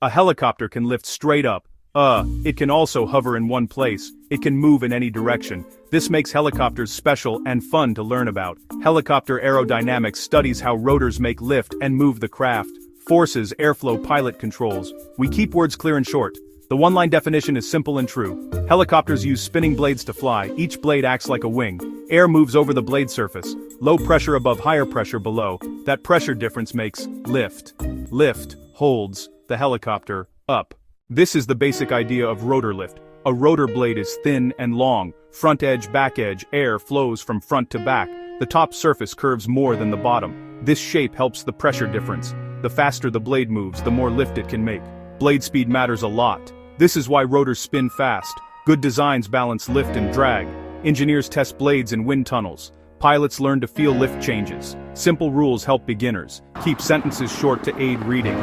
A helicopter can lift straight up. It can also hover in one place. It can move in any direction. This makes helicopters special and fun to learn about. Helicopter aerodynamics studies how rotors make lift and move the craft. Forces, airflow, pilot controls. We keep words clear and short. The one-line definition is simple and true. Helicopters use spinning blades to fly. Each blade acts like a wing. Air moves over the blade surface. Low pressure above, higher pressure below. That pressure difference makes lift. Lift holds the helicopter up. This is the basic idea of rotor lift. A rotor blade is thin and long. Front edge, back edge, air flows from front to back. The top surface curves more than the bottom. This shape helps the pressure difference. The faster the blade moves, the more lift it can make. Blade speed matters a lot. This is why rotors spin fast. Good designs balance lift and drag. Engineers test blades in wind tunnels. Pilots learn to feel lift changes. Simple rules help beginners. Keep sentences short to aid reading.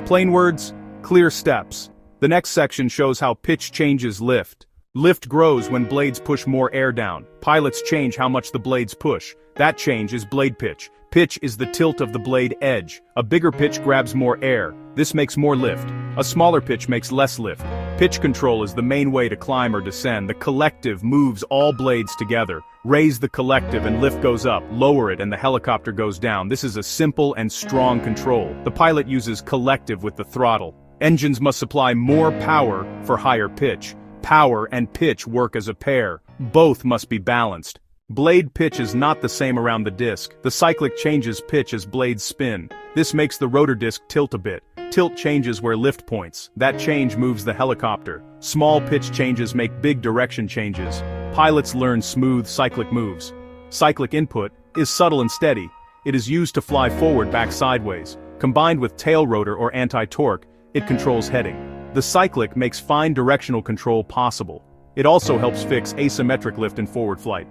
Plain words, clear steps. The next section shows how pitch changes lift. Lift grows when blades push more air down. Pilots change how much the blades push. That change is blade pitch. Pitch is the tilt of the blade edge. A bigger pitch grabs more air. This makes more lift. A smaller pitch makes less lift. Pitch control is the main way to climb or descend. The collective moves all blades together. Raise the collective and lift goes up. Lower it and the helicopter goes down. This is a simple and strong control. The pilot uses collective with the throttle. Engines must supply more power for higher pitch. Power and pitch work as a pair. Both must be balanced. Blade pitch is not the same around the disc. The cyclic changes pitch as blades spin. This makes the rotor disc tilt a bit. Tilt changes where lift points. That change moves the helicopter. Small pitch changes make big direction changes. Pilots learn smooth cyclic moves. Cyclic input is subtle and steady. It is used to fly forward, back, sideways. Combined with tail rotor or anti-torque, it controls heading. The cyclic makes fine directional control possible. It also helps fix asymmetric lift in forward flight.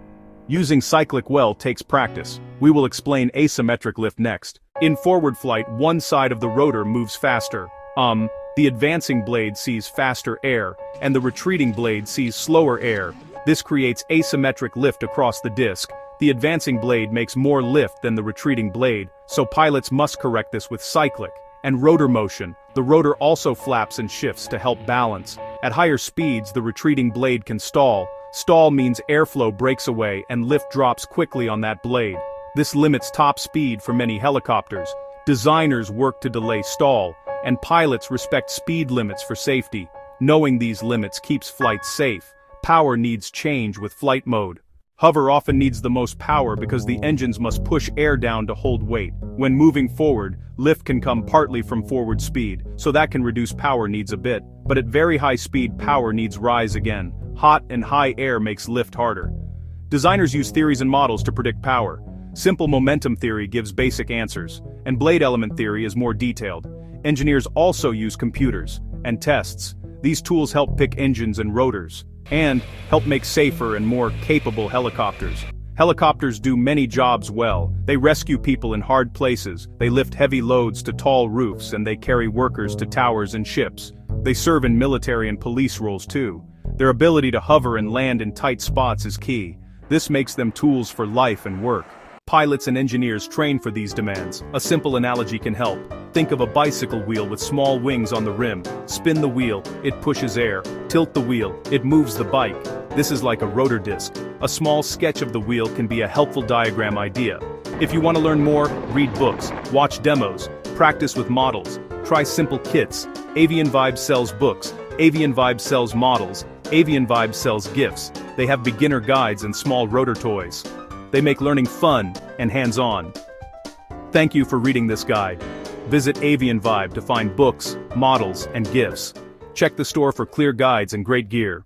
Using cyclic well takes practice. We will explain asymmetric lift next. In forward flight, one side of the rotor moves faster. The advancing blade sees faster air, and the retreating blade sees slower air. This creates asymmetric lift across the disc. The advancing blade makes more lift than the retreating blade, so pilots must correct this with cyclic and rotor motion. The rotor also flaps and shifts to help balance. At higher speeds, the retreating blade can stall. Stall means airflow breaks away and lift drops quickly on that blade. This limits top speed for many helicopters. Designers work to delay stall, and pilots respect speed limits for safety. Knowing these limits keeps flight safe. Power needs change with flight mode. Hover often needs the most power because the engines must push air down to hold weight. When moving forward, lift can come partly from forward speed, so that can reduce power needs a bit. But at very high speed, power needs rise again. Hot and high air makes lift harder. Designers use theories and models to predict power. Simple momentum theory gives basic answers, and blade element theory is more detailed. Engineers also use computers and tests. These tools help pick engines and rotors, and help make safer and more capable helicopters. Helicopters do many jobs well. They rescue people in hard places, they lift heavy loads to tall roofs, and they carry workers to towers and ships. They serve in military and police roles too. Their ability to hover and land in tight spots is key. This makes them tools for life and work. Pilots and engineers train for these demands. A simple analogy can help. Think of a bicycle wheel with small wings on the rim. Spin the wheel, it pushes air. Tilt the wheel, it moves the bike. This is like a rotor disc. A small sketch of the wheel can be a helpful diagram idea. If you want to learn more, read books, watch demos, practice with models, try simple kits. Avian Vibe sells books, Avian Vibe sells models, Avian Vibe sells gifts. They have beginner guides and small rotor toys. They make learning fun and hands-on. Thank you for reading this guide. Visit Avian Vibe to find books, models, and gifts. Check the store for clear guides and great gear.